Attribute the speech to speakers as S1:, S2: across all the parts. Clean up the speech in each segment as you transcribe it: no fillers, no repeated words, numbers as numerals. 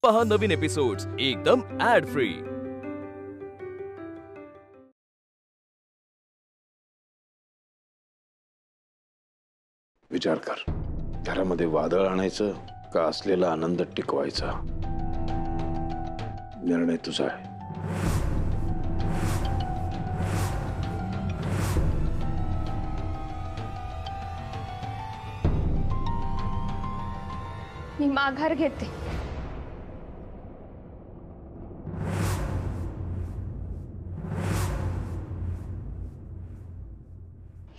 S1: पहा नवीन एपिसोड्स एकदम add free.
S2: विचार कर, घरामध्ये वादळ आणायचं का असलेला आनंद टिकवायचा? निर्णय तुझा आहे।
S3: मी माघार घेते।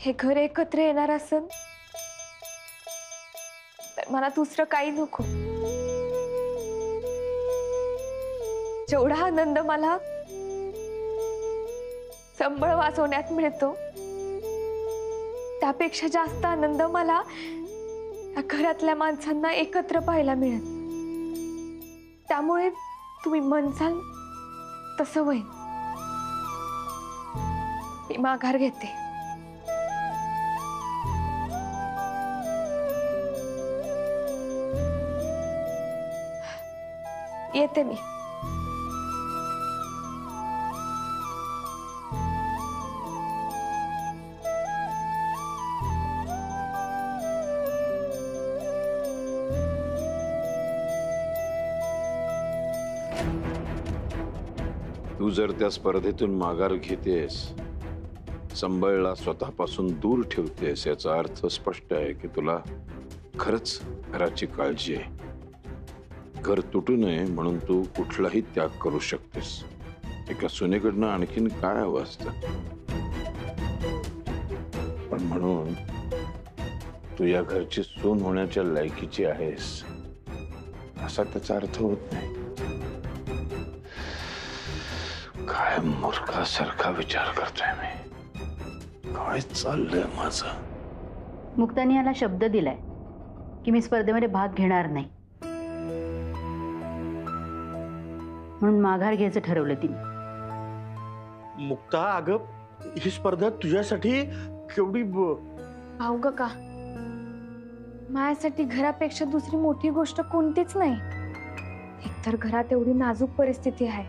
S3: हे घर एकत्र येणार असेल तर मला दुसरं काही नको। जेवढा आनंद मला संबळ वाजवण्यात मिळतो त्यापेक्षा जास्त आनंद मला या घरातल्या माणसांना एकत्र पाहायला मिळत। त्यामुळे तुम्ही म्हणसाल तसं होईल। मी माघार घेते। येते मी।
S2: तू जर त्या स्पर्धेतून माघार घेतेस, संबळला स्वतःपासून दूर ठेवतेस, याचा अर्थ स्पष्ट आहे की तुला खरंच घराची काळजी आहे। घर तुटू नये म्हणून तू कुठलाही त्याग करू शकतेस। एका सुनेकडनं आणखीन काय हवं असतं? पण म्हणून तू या घरची सून होण्याच्या लायकीची आहेस असा त्याचा अर्थ होत नाही। काय मूर्खासारखा विचार करतोय मी? काय चाललंय माझं?
S4: मुक्ताने याला शब्द दिलाय की मी स्पर्धेमध्ये भाग घेणार नाही, म्हणून माघार घ्यायचं ठरवलं तिने।
S5: मुक्ता, अगं ही स्पर्धा तुझ्यासाठी केवढी
S3: भाऊ का माझ्यासाठी घरापेक्षा दुसरी मोठी गोष्ट कोणतीच नाही। एकतर घरात एवढी नाजूक परिस्थिती आहे,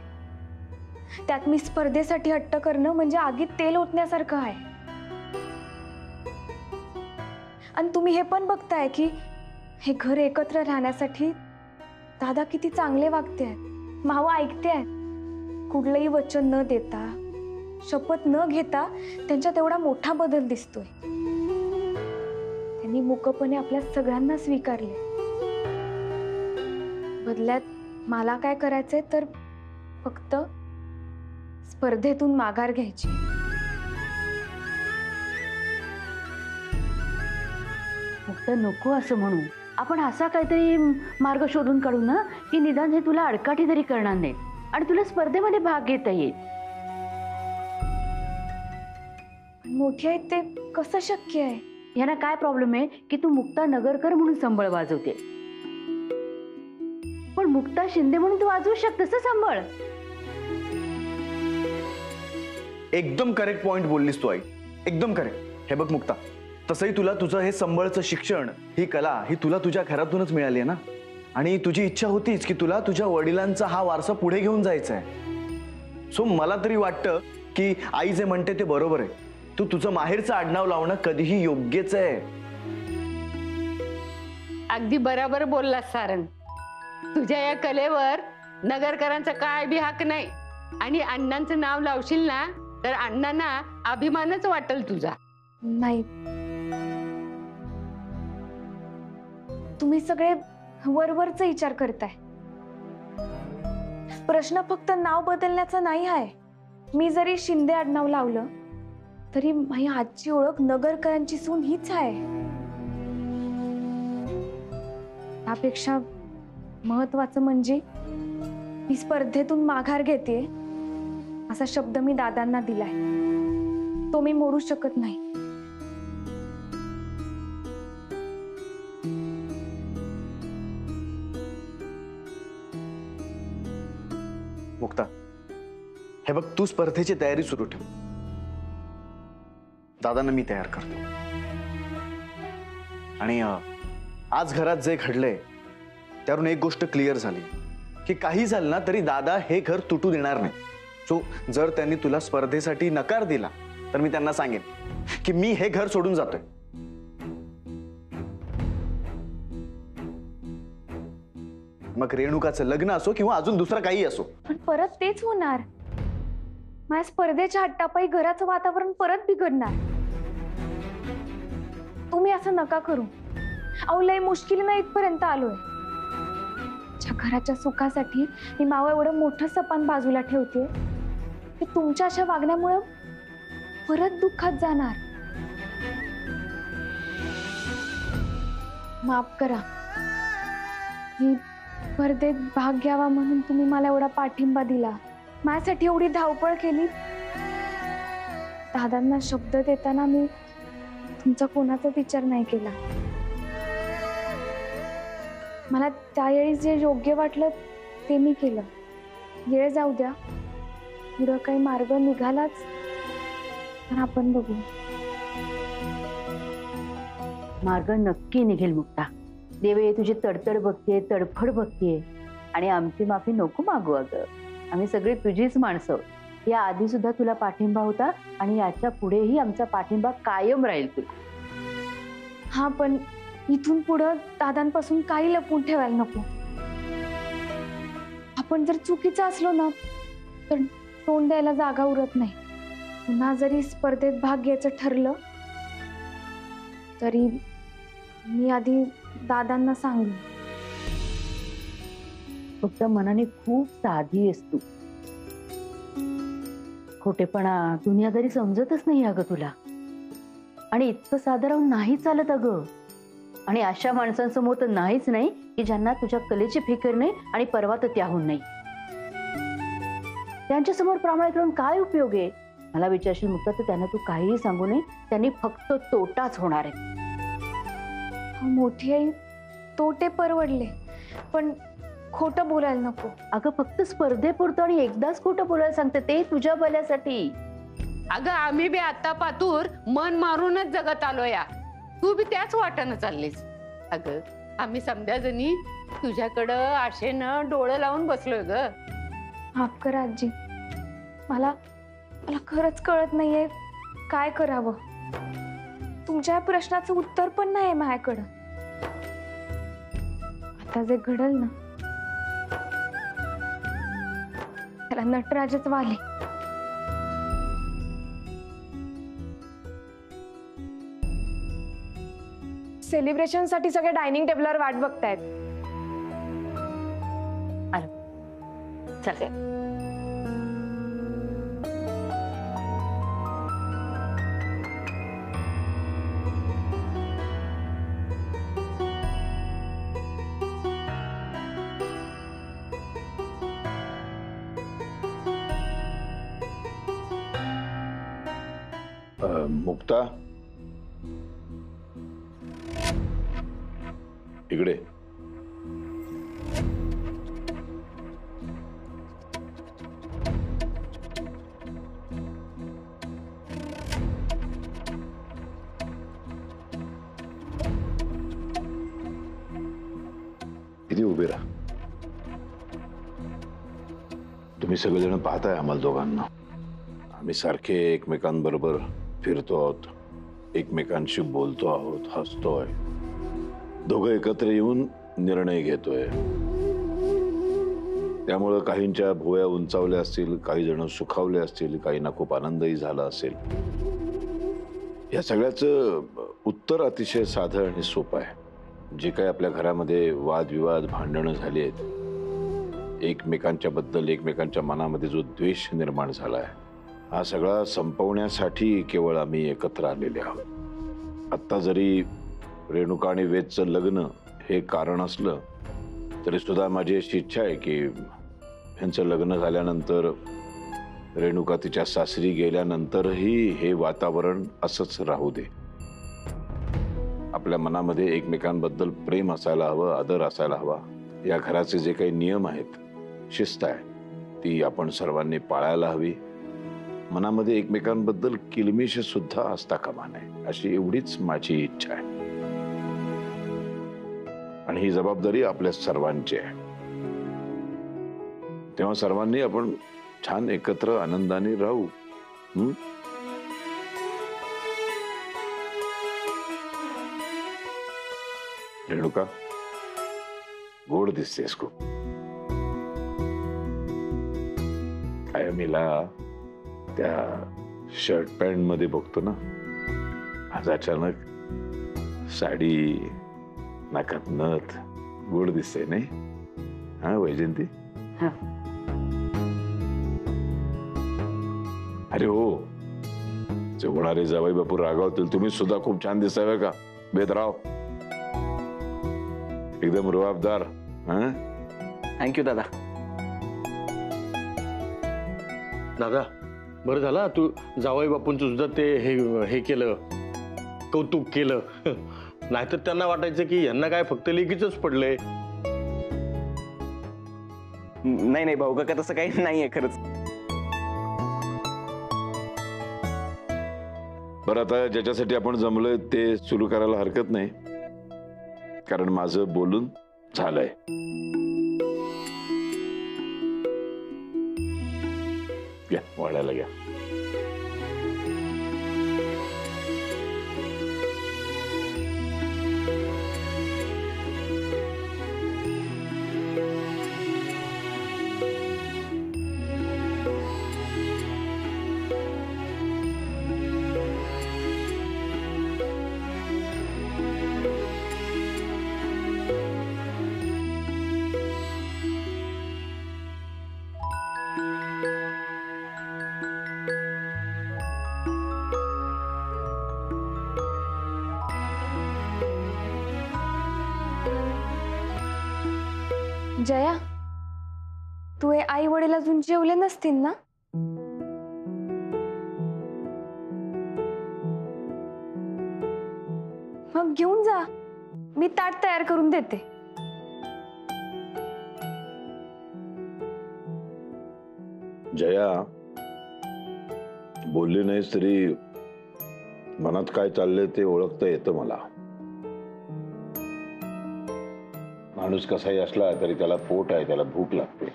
S3: त्यात मी स्पर्धेसाठी हट्ट करणं म्हणजे आगीत तेल ओतण्यासारखं आहे। आणि तुम्ही हे पण बघताय की हे घर एकत्र राहण्यासाठी दादा किती चांगले वागतेत, मावा ऐकतेत। कुठलंही वचन न देता, शपथ न घेता त्यांच्यात एवढा मोठा बदल दिसतोय। त्यांनी मुकपणे आपल्या सगळ्यांना स्वीकारले। बदल्यात मला काय करायचंय तर फक्त स्पर्धेतून माघार घ्यायची।
S4: मुक्त नको असं म्हणू, आपण असा काहीतरी मार्ग शोधून काढू ना की निदान हे तुला अडकाठी तरी करणार नाही आणि तुला स्पर्धेमध्ये भाग घेता येईल।
S3: मोठी आहे ते कसं शक्य आहे?
S4: यांना काय प्रॉब्लेम आहे की तू मुक्ता नगरकर म्हणून संबळ वाजवते, पण मुक्ता शिंदे म्हणून तू वाजवू शकतेस संबळ।
S5: एकदम करेक्ट पॉइंट बोललीस तू आई, एकदम करेक्ट। हे बघ मुक्ता, तसंही तुला तुझं हे संबळचं शिक्षण, ही कला ही तुला तुझ्या घरातूनच मिळाली आहे ना, आणि तुझी इच्छा होतीच की तुला तुझ्या वडिलांचा हा वारसा पुढे घेऊन जायचा आहे। सो मला तरी वाटतं की आई जे म्हणते ते बरोबर आहे। तू तुझं माहेरचं आडनाव लावणं कधीही योग्यच आहे।
S6: अगदी बरोबर बोललास सारंग। तुझ्या या कलेवर नगरकरांचा काय बी हक नाही, आणि अण्णांचं नाव लावशील ना तर अण्णांना अभिमानच वाटेल तुझा।
S3: नाही, तुम्ही सगळे वरवरचा विचार करताय। प्रश्न फक्त नाव बदलण्याचा नाही आहे। मी जरी शिंदे आडनाव लावलं तरी माझी आजची ओळख नगरकरांची सून हीच आहे। त्यापेक्षा महत्वाचं म्हणजे मी स्पर्धेतून माघार घेते असा शब्द मी दादांना दिलाय, तो मी मोडू शकत नाही।
S5: मुक्ता, हे बघ तू स्पर्धेची तयारी सुरू ठेव, दादांना मी तयार करतो। आणि आज घरात जे घडलंय त्यावरून एक गोष्ट क्लिअर झाली की काही झालं ना तरी दादा हे घर तुटू देणार नाही. सो जर त्यांनी तुला स्पर्धेसाठी नकार दिला तर मी त्यांना सांगेन की मी हे घर सोडून जातोय. मग रेणुकाचं लग्न असो किंवा अजून दुसरं काही असो.
S3: पण परत तेच होणार. माझ्या स्पर्धेच्या हट्टापायी घराचं वातावरण परत बिघडणार. तुम्ही असं नका करू. अहो लय मुश्किलीनं इथपर्यंत आलोय. ज्या घराच्या सुखासाठी मी मावं एवढं मोठं सपान बाजूला ठेवते की तुमच्या अशा वागण्यामुळं परत दुःखात जाणार. माफ करा. ही स्पर्धेत भाग घ्यावा म्हणून तुम्ही मला एवढा पाठिंबा दिला, माझ्यासाठी एवढी धावपळ केली. दादांना शब्द देताना मी तुमचा कोणाचाच विचार नाही केला. मला त्यावेळी जे योग्य वाटलं ते मी केलं. वेळ जाऊ द्या, पुढं काही मार्ग निघालाच तर आपण बघू.
S4: मार्ग नक्की निघेल मुक्ता. देवे तुझी तडतड बघतीये, तडफड बघतीये आणि आमची माफी नको मागू. अगं आम्ही सगळी तुझीच माणसं. या आधी सुद्धा तुला पाठिंबा होता आणि याच्या पुढेही आमचा पाठिंबा कायम राहील तुला.
S3: हा, पण इथून पुढं दादांपासून काही लपवून ठेवायला नको. आपण जर चुकीचं असलो ना तर तोंड द्यायला जागा उरत नाही. पुन्हा जरी स्पर्धेत भाग घ्यायचं ठरलं तरी मी आधी दादांना सांगू.
S4: फक्त मनाने खूप साधी आहेस तू. खोटेपणा दुनियादारी समजतच नाही अगं तुला. आणि इतकं साधं राहून नाही चालत अगं. आणि अशा माणसांसमोर तर नाहीच नाही की ज्यांना तुझ्या कलेची फिकर नाही आणि परवा तर त्याहून नाही. त्यांच्या समोर प्रामाणिक राहून काय उपयोग आहे. मला विचारशील मुक्ता तर त्यांना तू काहीही सांगू नये. त्यांनी फक्त तोटाच होणार आहे.
S3: मोठी आई, तोटे परवडले पण खोटं बोलायला नको.
S4: अगं फक्त स्पर्धेपुरतं आणि एकदाच खोटं बोलायला सांगते, ते तुझ्या भल्यासाठी.
S6: अगं आम्ही बी आता पातूर मन मारूनच जगत आलो या. तू बी त्याच वाटानं चाललीस. अगं आम्ही समध्या जणी तुझ्याकडं आशेनं डोळं लावून बसलोय ग.
S3: माफ करा आजी. मला खरंच कळत नाहीये काय करावं. तुमच्या प्रश्नाचं उत्तर पण नाही माझ्याकडं. आता जे घडल ना त्याला नटराजच वाले. सेलिब्रेशन साठी सगळे डायनिंग टेबलवर वाट बघतायत.
S4: चल
S2: मुक्ता इकडे. इथे उभे राहा. तुम्ही सगळेजण पाहताय आम्हाला दोघांना. आम्ही सारखे एकमेकांबरोबर फिरतो आहोत, एकमेकांशी बोलतो आहोत, हसतोय. दोघं एकत्र येऊन निर्णय घेतोय. त्यामुळं काहींच्या भुवया उंचावल्या असतील, काही जण सुखावले असतील, काहींना खूप आनंदही झाला असेल. या सगळ्याचं उत्तर अतिशय साधं आणि सोपं आहे. जे काही आपल्या घरामध्ये वादविवाद, भांडणं झाली आहेत, एकमेकांच्या बद्दल एकमेकांच्या मनामध्ये जो द्वेष निर्माण झालाय, हा सगळा संपवण्यासाठी केवळ आम्ही एकत्र आलेले आहोत. आत्ता जरी रेणुका आणि वेदचं लग्न हे कारण असलं तरी सुद्धा माझी अशी इच्छा आहे की ह्यांचं लग्न झाल्यानंतर, रेणुका तिच्या सासरी गेल्यानंतरही हे वातावरण असंच राहू दे. आपल्या मनामध्ये एकमेकांबद्दल प्रेम असायला हवं, आदर असायला हवा. या घराचे जे काही नियम आहेत, शिस्त आहे, ती आपण सर्वांनी पाळायला हवी. मनामध्ये एकमेकांबद्दल किलमिश सुद्धा असता कामा नये, अशी एवढीच माझी इच्छा आहे. आणि ही जबाबदारी आपल्या सर्वांची आहे. तेव्हा सर्वांनी आपण छान एकत्र आनंदाने राहू. हं? रेणुका, गोड दिसतेस खूप. कायमीला त्या शर्ट पॅन्ट मध्ये बघतो ना, आज अचानक साडी, नाकात नथ, गोड दिसते नाही? हा वैजयंती. अरे हो, होणारे जावई बापू रागावतील. तुम्ही सुद्धा खूप छान दिसताय बरं का बेदराव, एकदम रुबाबदार.
S5: थँक्यू दादा. दादा, बरं झालं तू जावई बापूंचं सुद्धा ते हे केलं, कौतुक केलं. नाहीतर त्यांना वाटायचं की यांना काय फक्त लेकीच पडलंय.
S7: नाही नाही भाऊ काका, तसं काही नाहीये खरंच.
S2: बरं, आता ज्याच्यासाठी आपण जमलोय ते सुरू करायला हरकत नाही, कारण माझं बोलून झालंय. घ्या, वाढायला घ्या.
S3: जया, तू हे आई वडील अजून जेवले नसतील ना? मग घेऊन जा, मी ताट तयार करून देते.
S2: जया, बोलली नाहीस तरी मनात काय चाललंय ते ओळखता येतं मला. माणूस कसाही असला तरी त्याला पोट आहे, त्याला भूक लागते.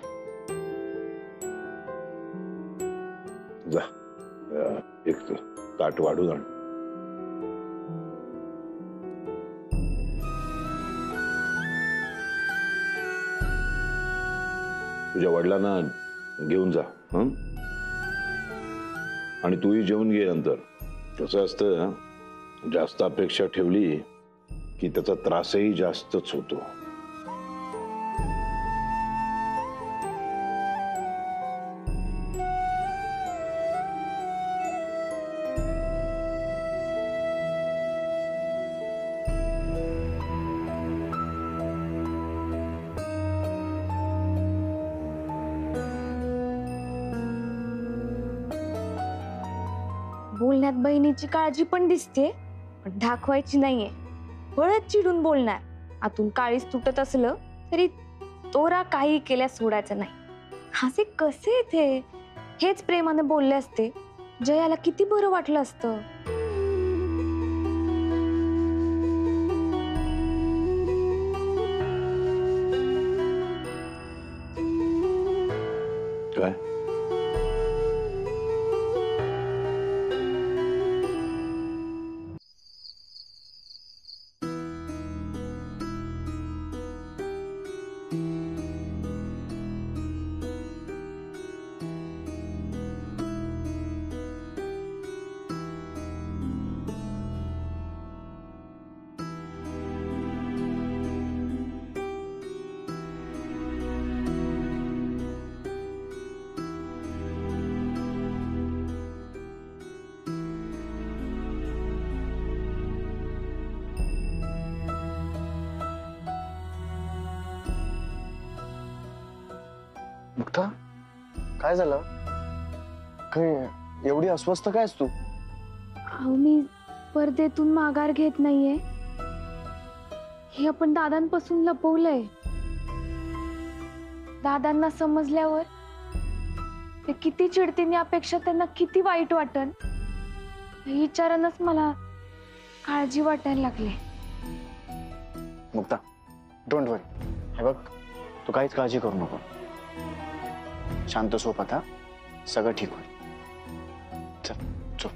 S2: जा, एक ताट वाढून आण. तुझ्या वडिलांना घेऊन जा. हं? आणि तूही जेवून घे नंतर. कसं असतं, जास्त अपेक्षा ठेवली की त्याचा त्रासही जास्तच होतो.
S3: बोलण्यात बहिणीची काळजी पण दिसते, पण दाखवायची नाहीये. बळच चिडून बोलणार. आतून काळीच तुटत असलं तरी तोरा काही केल्या सोडायचं नाही. असे कसे थे? हेच प्रेमाने बोलले असते, जयाला किती बरं वाटलं असतं.
S2: काय?
S5: मुक्ता, काय झालं? काय एवढी अस्वस्थ काय तू?
S3: अहो, मी स्पर्धेतून माघार घेत नाहीये हे आपण दादांपासून लपवलंय. दादांना समजल्यावर ते किती चिडतील, यापेक्षा त्यांना किती वाईट वाटन हे विचारानच मला काळजी वाटायला लागली.
S5: मुक्ता, डोंट वरी. हे बघ, तू काहीच काळजी करू नको.
S7: शांत झोप आता, सगळं ठीक होईल. चल झोप.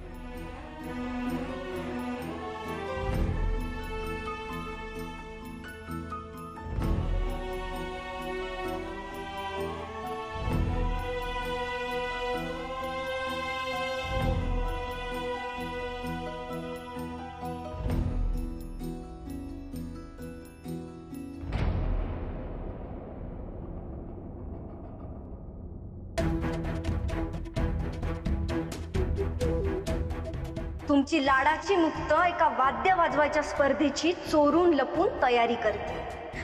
S8: तुमची लाडाची मुक्त एका वाद्य वाजवायच्या स्पर्धेची चोरून लपून तयारी करते.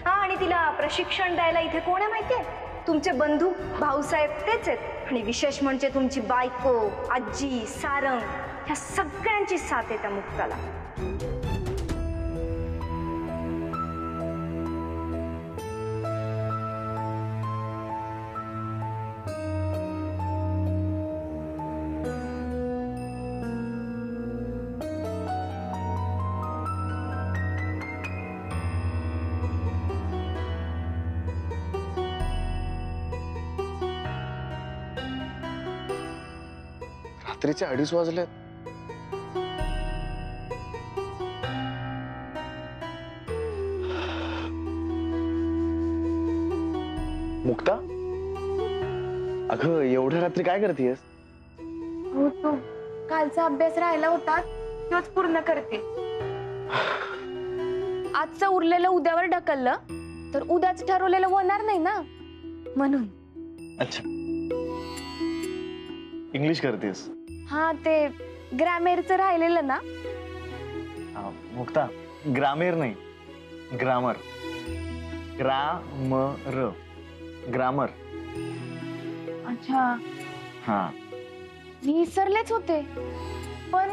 S8: हा, आणि तिला प्रशिक्षण द्यायला इथे कोण आहे माहितीये? तुमचे बंधू भाऊसाहेब तेच आहेत. आणि विशेष म्हणजे तुमची बायको, आजी, सारंग, ह्या सगळ्यांची साथ आहे त्या मुक्ताला.
S7: रात्रीचे 2:30 वाजले. मुक्ता, अगं एवढ्या रात्री काय करतेस?
S3: हो, तो कालचा अभ्यास राहिला होता तोच पूर्ण करते. आजचं उरलेलं उद्यावर ढकललं तर उद्याच ठरवलेलं होणार नाही ना, म्हणून.
S5: अच्छा, इंग्लिश करतेस?
S3: हा, ते ग्रामेरचं राहिलेलं ना.
S5: मुक्ता, ग्रामेर नाही, ग्रामर. Grammar, grammar.
S3: अच्छा,
S5: हा,
S3: मी विसरलेच होते. पण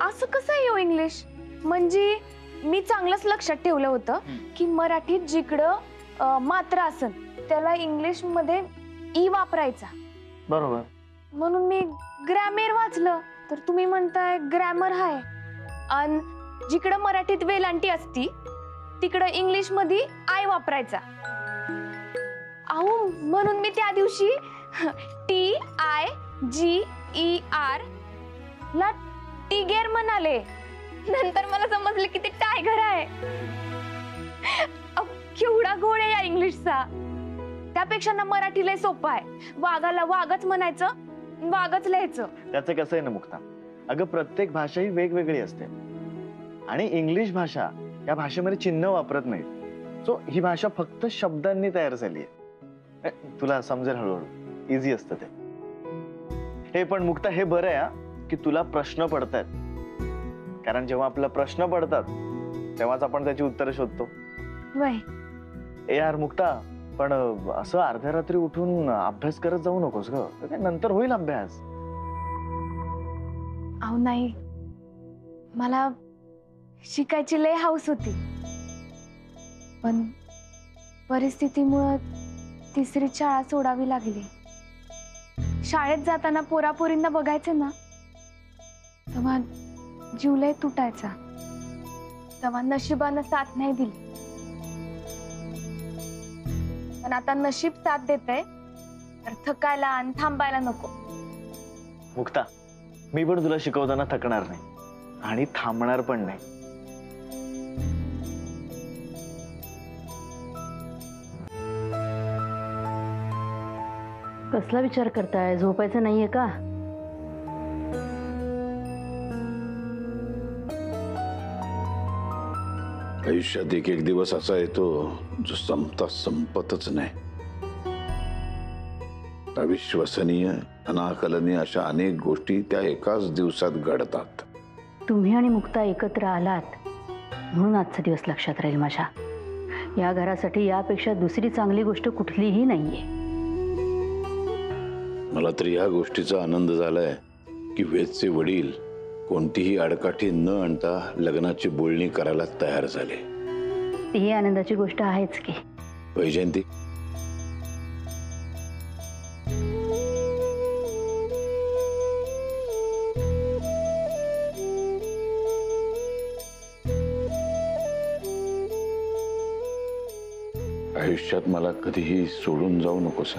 S3: असं कसं आहे हो इंग्लिश? म्हणजे मी चांगलंच लक्षात ठेवलं होतं की मराठीत जिकडं मात्रा असन त्याला इंग्लिश मध्ये ई वापरायचा.
S5: बरोबर.
S3: म्हणून मी ग्रामेर वाचलं, तर तुम्ही म्हणताय ग्रॅमर आहे. आणि जिकडं मराठीत वेलांटी असती तिकडं इंग्लिश मध्ये आय वापरायचा. अहो, म्हणून मी त्या दिवशी TIGER ला टिगेर म्हणाले. नंतर मला समजलं की ते टायगर आहे. केवढा गोड आहे या इंग्लिशचा. त्यापेक्षा ना मराठी लय सोपं आहे. वाघाला वाघच म्हणायचं, वाघच लिहायचं.
S5: त्याचं कसं आहे ना मुक्ता, अगं प्रत्येक भाषा ही वेगवेगळी असते आणि इंग्लिश भाषा या भाषेमध्ये चिन्ह वापरत नाही. सो ही भाषा फक्त शब्दांनी तयार झाली आहे. तुला समजेल हळूहळू, इझी असतं ते. हे पण मुक्ता, हे बरं आहे की तुला प्रश्न पडतायत, कारण जेव्हा आपला प्रश्न पडतात तेव्हाच आपण त्याची उत्तरं शोधतो.
S3: वय
S5: ए यार मुक्ता, पण असं अर्ध्या रात्री उठून अभ्यास करत जाऊ नकोस ग, नंतर होईल अभ्यास.
S3: अहो नाही, मला शिकायची लय हौस होती, पण परिस्थितीमुळे तिसरी शाळा सोडावी लागली. शाळेत जाताना पोरापोरींना बघायचे ना, तेव्हा जीव लय तुटायचा. तेव्हा नशिबानं साथ नाही दिली. पण आता नशीब साथ देतंय तर थकायला आणि थांबायला नको.
S5: मुक्ता, मी पण तुला शिकवताना थकणार नाही आणि थांबणार पण नाही.
S4: कसला विचार करताय? झोपायचं नाहीये का?
S2: आयुष्यात एक एक दिवस असा येतो जो संपता संपतच नाही. अविश्वसनीय, अनाकलनीय अशा अनेक गोष्टी त्या एकाच दिवसात घडतात.
S4: तुम्ही आणि मुक्ता एकत्र आलात म्हणून आजचा दिवस लक्षात राहील माझ्या. या घरासाठी यापेक्षा दुसरी चांगली गोष्ट कुठलीही नाहीये.
S2: मला तर या गोष्टीचा आनंद झालाय की वेदचे वडील कोणतीही आडकाठी न आणता लग्नाची बोलणी करायला तयार झाले.
S4: ही आनंदाची गोष्ट आहेच की.
S2: वैजयंती, आयुष्यात मला कधीही सोडून जाऊ नकोस.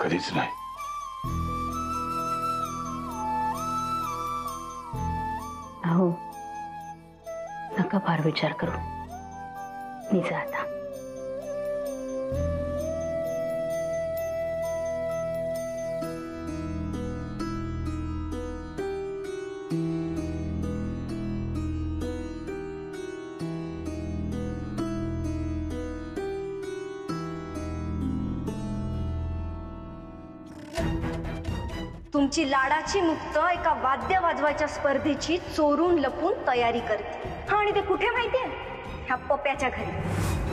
S2: कधीच नाही.
S4: हो, नका फार विचार करू. मी जा आता.
S8: तुमची लाडाची मुक्त एका वाद्य वाजवायच्या स्पर्धेची चोरून लपून तयारी करते. हा, आणि ते कुठे माहितीये? ह्या पप्याच्या घरी.